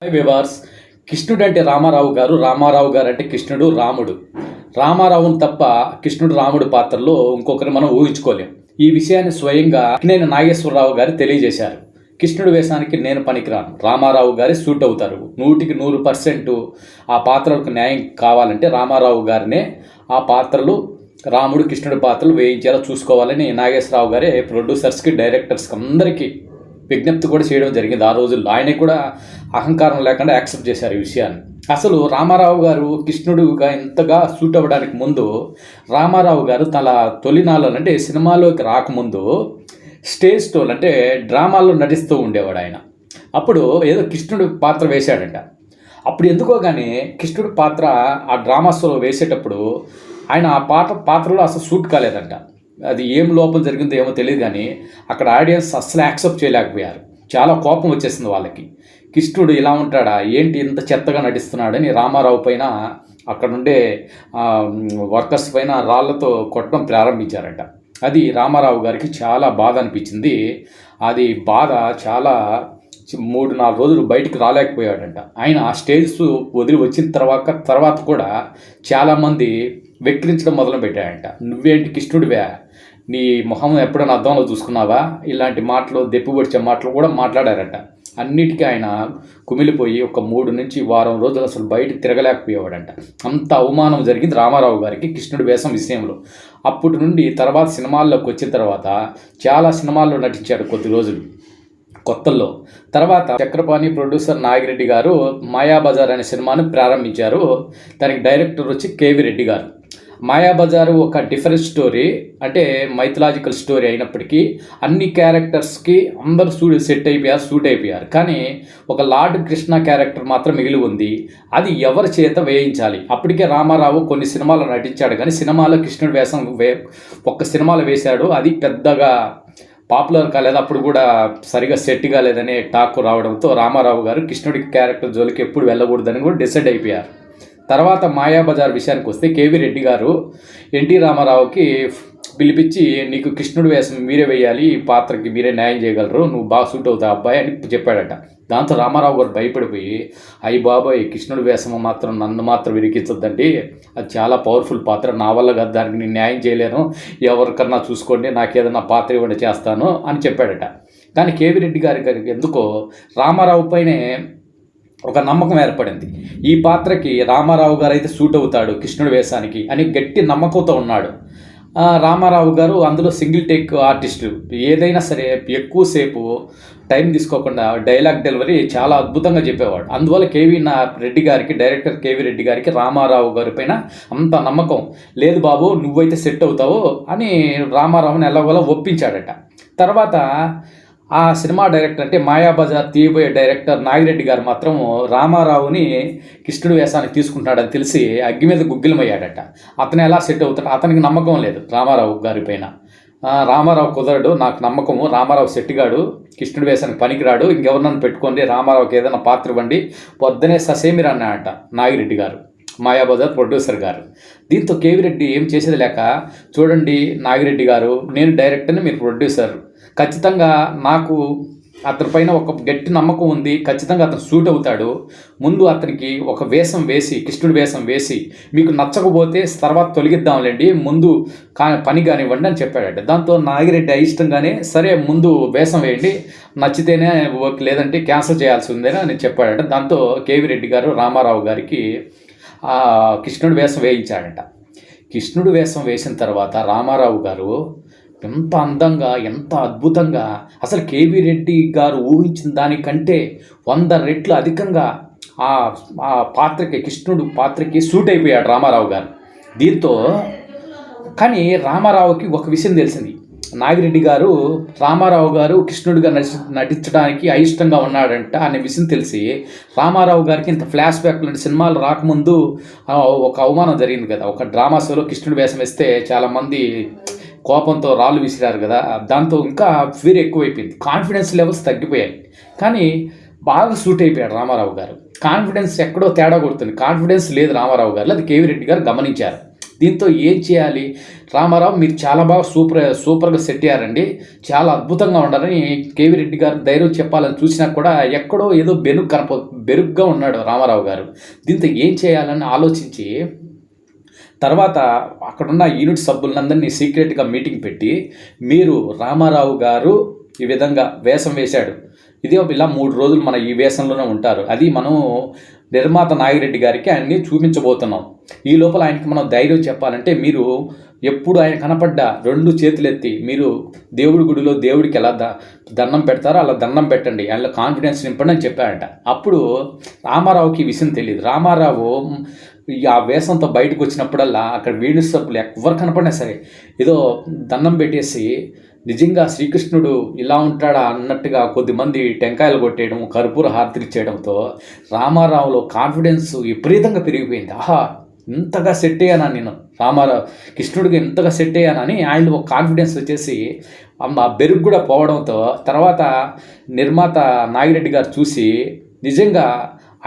Hi వివార్స్. కృష్ణుడు అంటే రామారావు గారు, రామారావు గారు అంటే కృష్ణుడు, రాముడు. రామారావును తప్ప కృష్ణుడు, రాముడు పాత్రలో ఇంకొకరిని మనం ఊహించుకోలేం. ఈ విషయాన్ని స్వయంగా అక్కినేని నాగేశ్వరరావు గారు తెలియజేశారు. కృష్ణుడి వేషానికి నేను పనికిరాను, రామారావు గారి సూట్ అవుతారు. 100% ఆ పాత్రలకు న్యాయం కావాలంటే రామారావు గారినే ఆ పాత్రలు, రాముడు, కృష్ణుడి పాత్రలు వేయించేలా చూసుకోవాలని నాగేశ్వరరావు గారే ప్రొడ్యూసర్స్కి, డైరెక్టర్స్కి అందరికీ విజ్ఞప్తి కూడా చేయడం జరిగింది. ఆ రోజుల్లో ఆయనే కూడా అహంకారం లేకుండా యాక్సెప్ట్ చేశారు ఈ విషయాన్ని. అసలు రామారావు గారు కృష్ణుడుగా ఇంతగా సూట్ అవ్వడానికి ముందు రామారావు గారు తన తొలినాళ్ళు అంటే సినిమాలోకి రాకముందు స్టేజ్ షోలు అంటే డ్రామాల్లో నటిస్తూ ఉండేవాడు ఆయన. అప్పుడు ఏదో కృష్ణుడి పాత్ర వేశాడంట. అప్పుడు ఎందుకో కానీ కృష్ణుడి పాత్ర ఆ డ్రామా షోలో వేసేటప్పుడు ఆయన ఆ పాత్రలో అసలు సూట్ కాలేదంట. అది ఏం లోపం జరిగిందో ఏమో తెలియదు కానీ అక్కడ ఆడియన్స్ అస్సలు యాక్సెప్ట్ చేయలేకపోయారు. చాలా కోపం వచ్చేసింది వాళ్ళకి. కృష్ణుడు ఇలా ఉంటాడా, ఏంటి ఇంత చెత్తగా నటిస్తున్నాడని రామారావు పైన అక్కడ ఉండే వర్కర్స్ పైన రాళ్లతో కొట్టడం ప్రారంభించారట. అది రామారావు గారికి చాలా బాధ అనిపించింది. అది బాధ చాలా 3-4 రోజులు బయటికి రాలేకపోయాడంట. ఆయన ఆ స్టేజ్ వదిలి వచ్చిన తర్వాత కూడా చాలామంది వెక్కిరించడం మొదలుపెట్టాడంట. నువ్వేంటి కృష్ణుడివే, నీ మొహం ఎప్పుడైనా అద్దంలో చూసుకున్నావా, ఇలాంటి మాటలు, దెప్పిపొడిచే మాటలు కూడా మాట్లాడారట. అన్నిటికీ ఆయన కుమిలిపోయి ఒక 3 నుంచి వారం రోజులు అసలు బయట తిరగలేకపోయేవాడంట. అంత అవమానం జరిగింది రామారావు గారికి కృష్ణుడి వేషం విషయంలో. అప్పటి నుండి తర్వాత సినిమాల్లోకి వచ్చిన తర్వాత చాలా సినిమాల్లో నటించాడు కొద్ది రోజులు కొత్తల్లో. తర్వాత చక్రపాణి ప్రొడ్యూసర్ నాగిరెడ్డి గారు మాయాబజార్ అనే సినిమాను ప్రారంభించారు. దానికి డైరెక్టర్ వచ్చి కేవి రెడ్డి గారు. మాయాబజారు ఒక డిఫరెంట్ స్టోరీ, అంటే మైథలాజికల్ స్టోరీ అయినప్పటికీ అన్ని క్యారెక్టర్స్కి అందరూ సూట్ అయిపోయారు. కానీ ఒక లార్డ్ కృష్ణ క్యారెక్టర్ మాత్రం మిగిలి ఉంది. అది ఎవరి చేత వేయించాలి. అప్పటికే రామారావు కొన్ని సినిమాలు నటించాడు కానీ సినిమాలో కృష్ణుడి వేషం ఒక్క సినిమాలో వేశాడు. అది పెద్దగా పాపులర్ కాలేదు, అప్పుడు కూడా సరిగా సెట్ కాలేదనే టాక్ రావడంతో రామారావు గారు కృష్ణుడి క్యారెక్టర్ జోలికి ఎప్పుడు వెళ్ళకూడదని కూడా డిసైడ్ అయిపోయారు. తర్వాత మాయాబజార్ విషయానికి వస్తే కేవి రెడ్డి గారు ఎన్టీ రామారావుకి పిలిపించి, నీకు కృష్ణుడి వేషం మీరే వేయాలి, ఈ పాత్రకి మీరే న్యాయం చేయగలరు, నువ్వు బాగా సూట్ అవుతావు అబ్బాయి అని చెప్పాడట. దాంతో రామారావు గారు భయపడిపోయి, అయ్యి బాబాయ్ కృష్ణుడి వేషం మాత్రం నన్ను మాత్రం విరికించొద్దండి, అది చాలా పవర్ఫుల్ పాత్ర, నా వల్ల కాదు, దానికి నేను న్యాయం చేయలేను, ఎవరికన్నా చూసుకోండి, నాకు ఏదైనా పాత్ర ఇవ్వండి చేస్తాను అని చెప్పాడట. కానీ కేవి రెడ్డి గారికి ఎందుకో రామారావు పైనే ఒక నమ్మకం ఏర్పడింది. ఈ పాత్రకి రామారావు గారు అయితే సూట్ అవుతాడు కృష్ణుడి వేషానికి అని గట్టి నమ్మకంతో ఉన్నాడు. రామారావు గారు అందులో సింగిల్ టేక్ ఆర్టిస్టు, ఏదైనా సరే ఎక్కువసేపు టైం తీసుకోకుండా డైలాగ్ డెలివరీ చాలా అద్భుతంగా చెప్పేవాడు. అందువల్ల డైరెక్టర్ కేవి రెడ్డి గారికి రామారావు గారి పైన అంత నమ్మకం లేదు. బాబు నువ్వైతే సెట్ అవుతావు అని రామారావుని ఎలాగోలా ఒప్పించాడట. తర్వాత ఆ సినిమా డైరెక్టర్ అంటే మాయాబజార్ తీయబోయే డైరెక్టర్ నాగిరెడ్డి గారు మాత్రం రామారావుని కృష్ణుడి వేషానికి తీసుకుంటాడని తెలిసి అగ్గి మీద గుగ్గిలమయ్యాడట. అతను ఎలా సెట్ అవుతాడు, అతనికి నమ్మకం లేదు రామారావు గారి పైన. రామారావు కుదరడు, నాకు నమ్మకము, రామారావు సెట్టిగాడు, కృష్ణుడి వేషానికి పనికిరాడు, ఇంకెవరినన్ను పెట్టుకోండి, రామారావుకి ఏదైనా పాత్ర ఇవ్వండి, పొద్దునే ససేమిరా అన్నాడట నాగిరెడ్డి గారు, మాయాబజార్ ప్రొడ్యూసర్ గారు. దీంతో కేవి రెడ్డి ఏం చేసేది లేక, చూడండి నాగిరెడ్డి గారు, నేను డైరెక్టర్ని, మీరు ప్రొడ్యూసర్, ఖచ్చితంగా నాకు అతని పైన ఒక గట్టి నమ్మకం ఉంది, ఖచ్చితంగా అతను సూట్ అవుతాడు, ముందు అతనికి ఒక వేషం వేసి, కృష్ణుడి వేషం వేసి, మీకు నచ్చకపోతే తర్వాత తొలగిద్దాంలేండి, ముందు పని కానివ్వండి అని చెప్పాడట. దాంతో నాగిరెడ్డి అయిష్టంగానే సరే ముందు వేషం వేయండి, నచ్చితేనే ఓకే, లేదంటే క్యాన్సిల్ చేయాల్సి ఉందని అని చెప్పాడట. దాంతో కేవి రెడ్డి గారు రామారావు గారికి కృష్ణుడి వేషం వేయించాడట. కృష్ణుడి వేషం వేసిన తర్వాత రామారావు గారు ఎంత అందంగా, ఎంత అద్భుతంగా, అసలు కేవీ రెడ్డి గారు ఊహించిన దానికంటే 100 రెట్లు అధికంగా ఆ పాత్రకి, కృష్ణుడు పాత్రకి సూట్ అయిపోయాడు రామారావు గారు. దీంతో కానీ రామారావుకి ఒక విషయం తెలిసింది, నాగిరెడ్డి గారు రామారావు గారు కృష్ణుడిగా నటించడానికి అయిష్టంగా ఉన్నాడంట అనే విషయం తెలిసి రామారావు గారికి ఇంత ఫ్లాష్ బ్యాక్ లాంటి సినిమాలు రాకముందు ఒక అవమానం జరిగింది కదా, ఒక డ్రామా షోలో కృష్ణుడి వేషం వేస్తే చాలామంది కోపంతో రాళ్ళు విసిరారు కదా, దాంతో ఇంకా ఫీర్ ఎక్కువైపోయింది, కాన్ఫిడెన్స్ లెవెల్స్ తగ్గిపోయాయి. కానీ బాగా సూట్ అయిపోయాడు రామారావు గారు. కాన్ఫిడెన్స్ ఎక్కడో తేడా కొడుతుంది, కాన్ఫిడెన్స్ లేదు రామారావు గారు, అది కేవీ రెడ్డి గారు గమనించారు. దీంతో ఏం చేయాలి? రామారావు మీరు చాలా బాగా సూపర్గా సెట్ అయ్యారండి, చాలా అద్భుతంగా ఉండాలని కేవీ రెడ్డి గారు ధైర్యం చెప్పాలని చూసినా కూడా ఎక్కడో ఏదో బెరుగ్గా ఉన్నాడు రామారావు గారు. దీంతో ఏం చేయాలని ఆలోచించి తర్వాత అక్కడున్న యూనిట్ సభ్యులందరినీ సీక్రెట్గా మీటింగ్ పెట్టి, మీరు రామారావు గారు ఈ విధంగా వేషం వేశాడు, ఇదే ఇలా 3 రోజులు మన ఈ వేషంలోనే ఉంటారు, అది మనం నిర్మాత నాగిరెడ్డి గారికి ఆయన్ని చూపించబోతున్నాం. ఈ లోపల ఆయనకి మనం ధైర్యం చెప్పాలంటే మీరు ఎప్పుడు ఆయన కనపడ్డా 2 చేతులెత్తి మీరు దేవుడి గుడిలో దేవుడికి ఎలా దండం పెడతారో అలా దండం పెట్టండి, ఆయనలో కాన్ఫిడెన్స్ నింపండి అని చెప్పాడంట. అప్పుడు రామారావుకి ఈ విషయం తెలియదు. రామారావు ఆ వేషంతో బయటకు వచ్చినప్పుడల్లా అక్కడ వీడి సభ్యులు ఎవరు కనపడినా సరే ఏదో దండం పెట్టేసి నిజంగా శ్రీకృష్ణుడు ఇలా ఉంటాడా అన్నట్టుగా కొద్దిమంది టెంకాయలు కొట్టేయడం, కర్పూర హారతిలు ఇచ్చేయడంతో రామారావులో కాన్ఫిడెన్స్ విపరీతంగా పెరిగిపోయింది. ఆహా, ఇంతగా సెట్ అయ్యానా నేను, రామారావు కృష్ణుడికి ఇంతగా సెట్ అయ్యానని ఆయన ఒక కాన్ఫిడెన్స్ వచ్చేసి ఆ బెరుగు కూడా పోవడంతో తర్వాత నిర్మాత నాగిరెడ్డి గారు చూసి నిజంగా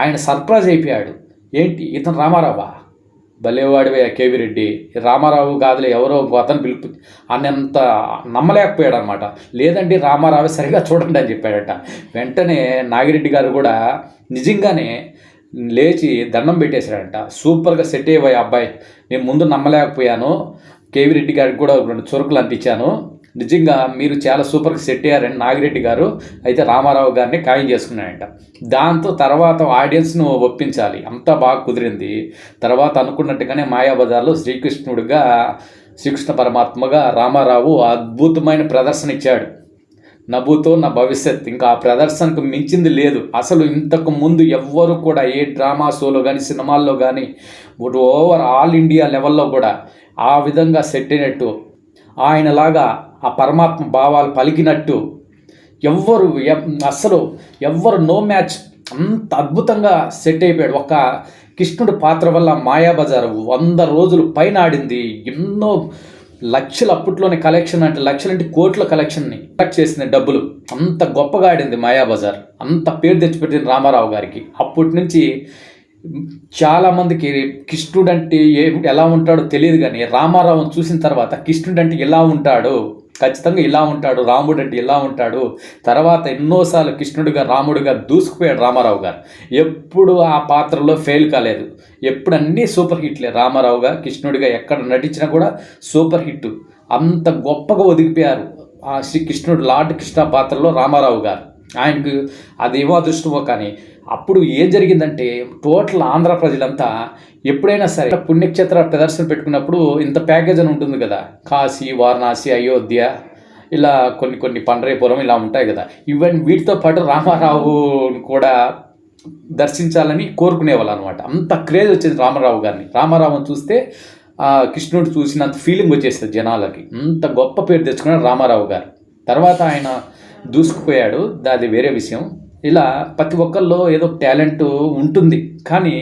ఆయన సర్ప్రైజ్ అయిపోయాడు. ఏంటి ఇతను రామారావా, భలేవాడివే కేవీ రెడ్డి, రామారావు కాదులే ఎవరో అతను పిలుపు అన్నంత నమ్మలేకపోయాడు అనమాట. లేదండి రామారావు సరిగా చూడండి అని చెప్పాడట. వెంటనే నాగిరెడ్డి గారు కూడా నిజంగానే లేచి దండం పెట్టేశాడంట. సూపర్గా సెట్ అయ్యాయి అబ్బాయి, నేను ముందు నమ్మలేకపోయాను, కేవీ రెడ్డి గారికి కూడా 2 చురుకులు అంటించాను, నిజంగా మీరు చాలా సూపర్గా సెట్ అయ్యారని నాగిరెడ్డి గారు అయితే రామారావు గారిని ఖాయం చేసుకున్నాడంట. దాంతో తర్వాత ఆడియన్స్ను ఒప్పించాలి, అంతా బాగా కుదిరింది. తర్వాత అనుకున్నట్టుగానే మాయాబజార్లో శ్రీకృష్ణ పరమాత్మగా రామారావు అద్భుతమైన ప్రదర్శన ఇచ్చాడు. నభూతో నా భవిష్యత్, ఇంకా ఆ ప్రదర్శనకు మించింది లేదు. అసలు ఇంతకు ముందు ఎవ్వరు కూడా ఏ డ్రామా షోలో కానీ సినిమాల్లో కానీ ఓవర్ ఆల్ ఇండియా లెవెల్లో కూడా ఆ విధంగా సెట్ అయినట్టు, ఆయనలాగా ఆ పరమాత్మ భావాలు పలికినట్టు ఎవ్వరు నో మ్యాచ్, అంత అద్భుతంగా సెట్ అయిపోయాడు. ఒక కృష్ణుడి పాత్ర వల్ల మాయాబజార్ 100 రోజులు పైన ఆడింది. ఎన్నో లక్షలు, అప్పట్లోనే కలెక్షన్ అంటే లక్షలంటే కోట్ల కలెక్షన్ని కలెక్ట్ చేసింది డబ్బులు. అంత గొప్పగా ఆడింది మాయాబజార్, అంత పేరు తెచ్చిపెట్టింది రామారావు గారికి. అప్పటి నుంచి చాలామందికి కృష్ణుడు అంటే ఎలా ఉంటాడో తెలియదు, కానీ రామారావుని చూసిన తర్వాత కృష్ణుడు అంటే ఎలా ఉంటాడు, ఖచ్చితంగా ఇలా ఉంటాడు, రాముడు అంటే ఇలా ఉంటాడు. తర్వాత ఎన్నోసార్లు కృష్ణుడిగా రాముడిగా దూసుకుపోయాడు రామారావు గారు. ఎప్పుడు ఆ పాత్రలో ఫెయిల్ కాలేదు, ఎప్పుడు అన్నీ సూపర్ హిట్లే. రామారావు గారు కృష్ణుడిగా ఎక్కడ నటించినా కూడా సూపర్ హిట్. అంత గొప్పగా ఒదిగిపోయారు ఆ శ్రీకృష్ణుడు లార్డ్ కృష్ణ పాత్రలో రామారావు గారు. ఆయనకు అదేమో అదృష్టమో, కానీ అప్పుడు ఏం జరిగిందంటే టోటల్ ఆంధ్ర ప్రజలంతా ఎప్పుడైనా సరే పుణ్యక్షేత్ర ప్రదర్శన పెట్టుకున్నప్పుడు ఇంత ప్యాకేజ్ అని ఉంటుంది కదా, కాశీ, వారణాసి, అయోధ్య, ఇలా కొన్ని పండరీపురం ఇలా ఉంటాయి కదా, వీటితో పాటు రామారావు కూడా దర్శించాలని కోరుకునేవాళ్ళు అనమాట. అంత క్రేజ్ వచ్చేది రామారావు గారిని. రామారావుని చూస్తే కృష్ణుడు చూసినంత ఫీలింగ్ వచ్చేస్తుంది జనాలకి. అంత గొప్ప పేరు తెచ్చుకున్నాడు రామారావు గారు. తర్వాత ఆయన దూసుకుపోయాడు, అది వేరే విషయం. ఇలా ప్రతి ఒక్కరిలో ఏదో టాలెంట్ ఉంటుంది, కానీ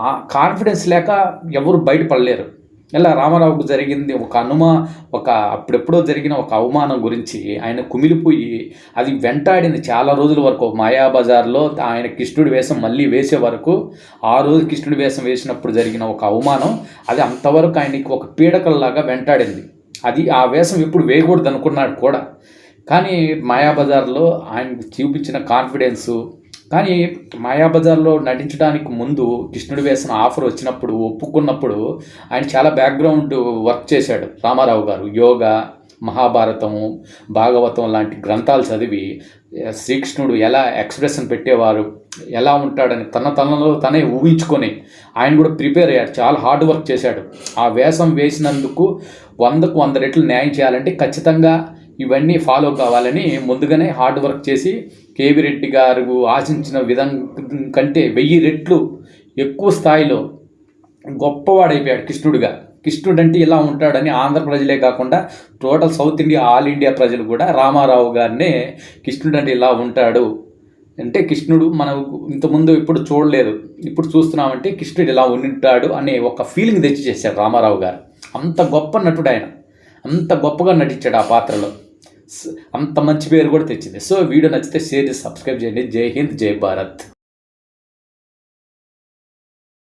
ఆ కాన్ఫిడెన్స్ లేక ఎవరు బయటపడలేరు. ఇలా రామారావుకు జరిగింది అప్పుడెప్పుడో జరిగిన ఒక అవమానం గురించి ఆయన కుమిలిపోయి అది వెంటాడింది చాలా రోజుల వరకు. మాయాబజార్లో ఆయన కృష్ణుడి వేషం మళ్ళీ వేసే వరకు, ఆ రోజు కృష్ణుడి వేషం వేసినప్పుడు జరిగిన ఒక అవమానం అది అంతవరకు ఆయనకి ఒక పీడకల్లాగా వెంటాడింది. అది ఆ వేషం ఎప్పుడు వేయకూడదు అనుకున్నాడు కూడా, కానీ మాయాబజార్లో ఆయనకు చూపించిన కాన్ఫిడెన్సు. కానీ మాయాబజార్లో నటించడానికి ముందు కృష్ణుడి వేసిన ఆఫర్ వచ్చినప్పుడు, ఒప్పుకున్నప్పుడు ఆయన చాలా బ్యాక్గ్రౌండ్ వర్క్ చేశాడు రామారావు గారు. యోగా, మహాభారతము, భాగవతం లాంటి గ్రంథాలు చదివి శ్రీకృష్ణుడు ఎలా ఎక్స్ప్రెషన్ పెట్టేవారు, ఎలా ఉంటాడని తనలో తనే ఊహించుకొని ఆయన కూడా ప్రిపేర్ అయ్యాడు. చాలా హార్డ్ వర్క్ చేశాడు. ఆ వేషం వేసినందుకు 100కు 100 రెట్లు న్యాయం చేయాలంటే ఖచ్చితంగా ఇవన్నీ ఫాలో కావాలని ముందుగానే హార్డ్ వర్క్ చేసి కేవీ రెడ్డి గారు ఆశించిన విధంగా కంటే 1000 రెట్లు ఎక్కువ స్థాయిలో గొప్పవాడైపోయాడు కృష్ణుడిగా. కృష్ణుడు అంటే ఇలా ఉంటాడని ఆంధ్ర ప్రజలే కాకుండా total south India, all India ప్రజలు కూడా రామారావు గారినే కృష్ణుడు అంటే ఇలా ఉంటాడు అంటే, కృష్ణుడు మనం ఇంతకుముందు ఇప్పుడు చూడలేదు, ఇప్పుడు చూస్తున్నామంటే కృష్ణుడు ఇలా ఉంటాడు అనే ఒక ఫీలింగ్ తెచ్చి చేశాడు రామారావు గారు. అంత గొప్ప నటుడు ఆయన, అంత గొప్పగా నటించాడు ఆ పాత్రలో. అంత మంచి పేరు కూడా తెచ్చింది. సో వీడియో నచ్చితే షేర్ చేసి సబ్స్క్రైబ్ చేయండి. జై హింద్, జై భారత్.